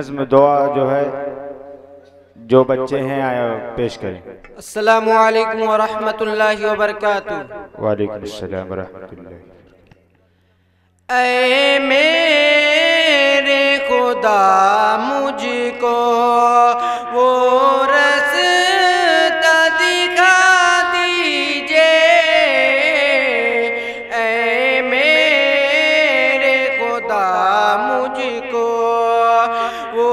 नज़्म दुआ जो है जो बच्चे हैं आया पेश करें। अस्सलामु अलैकुम व रहमतुल्लाहि व बरकातुहू। वालेकुम अस्सलाम व रहमतुल्लाह। ऐ मेरे खुदा मुझको वो रास्ता दिखा दीजिए। ऐ मेरे खुदा मुझको वो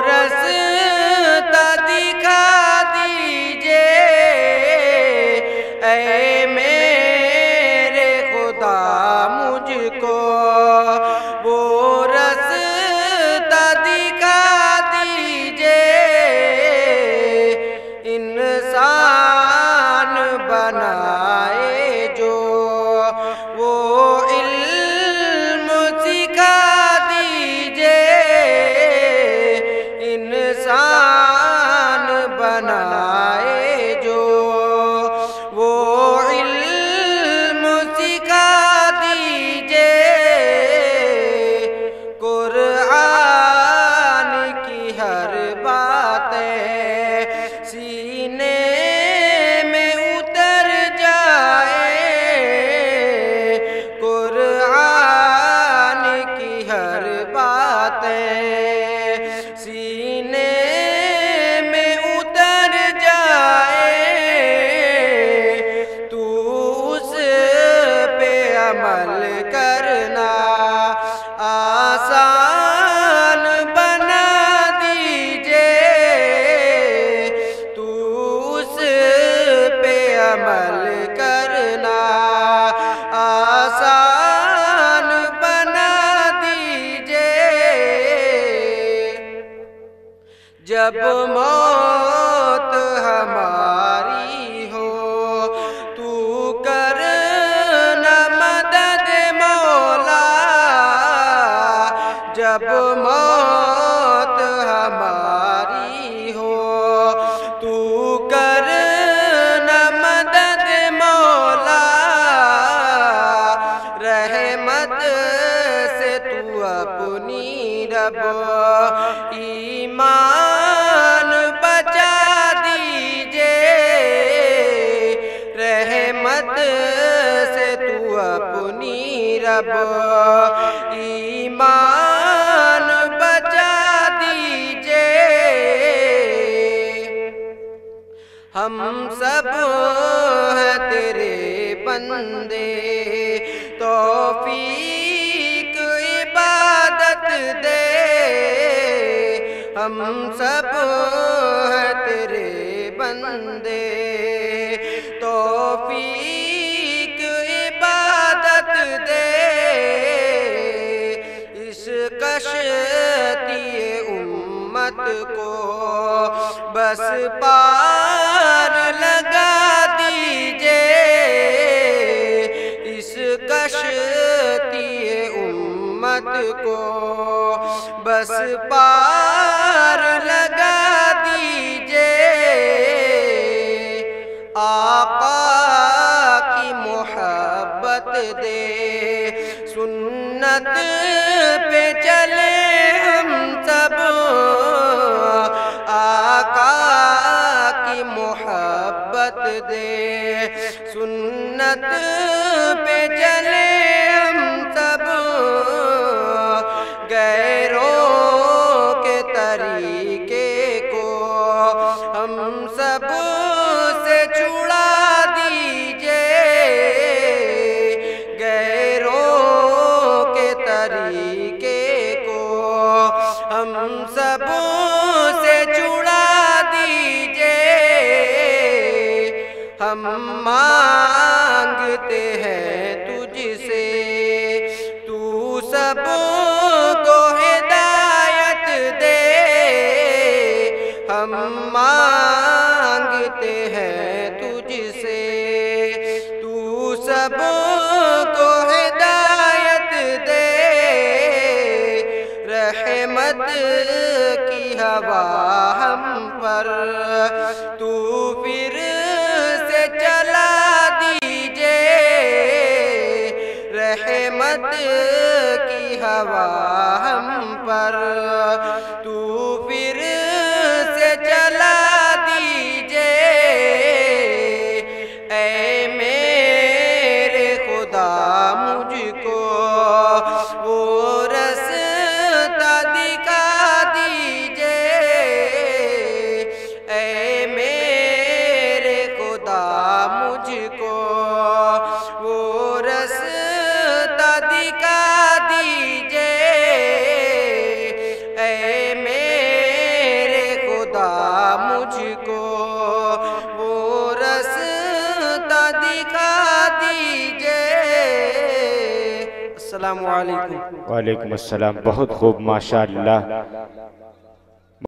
रास्ता दिखा दीजिए। ऐ मेरे खुदा मुझको वो रास्ता दिखा दीजिए। इंसान बनाए जो वो इल्म सिखा दीजिए। इंसान बनाए जो वो इल्म सिखा दीजिए। कुरान की हर बातें सीने में उतर जाए। कुरान की हर बातें सीने में उतर जाए। तू उस पे अमल करना आसान बना दीजिए। तू उस पे अमल करना आसान बना दीजिए। जब मौत हमारी हो तू कर न मदद मौला। जब मौत हमारी हो तू कर न मदद मौला। रहमत से तू अपनी रब ईमान बचा दीजिए। रहमत से तू अपनी रब ईमान बचा दीजिए। हम सब हैं तेरे बंदे तौफीक इबादत दे। हम सब हैं तेरे बंदे तौफीक इबादत दे। इस कश्ती उम्मत को बस पार लगा दीजिए। इस कश्ती उम्मत को बस पार लगा दीजिए। आका की मोहब्बत दे सुन्नत पे चले हम सब। आका की मोहब्बत दे सुन्नत पे चले हम सब। गैरों के तरीके को हम सब से छुड़ा दीजिए। गैरों के तरीके को हम सब से छुड़ा दीजिए। हम मांगते हैं तुझसे तू सबको हिदायत दे। हम मांगते हैं तुझसे तू सबको हिदायत दे। रहमत की हवा हम पर तू फिर से चला दीजिए। रहमत की हवा हम पर तू ऐ मेरे खुदा मुझको वो रास्ता दिखा दीजिए। ऐ मेरे खुदा मुझको वो रास्ता दिखा दीजिए। अस्सलामु अलैकुम। वालेकुम अस्सलाम। बहुत खूब, माशाअल्लाह।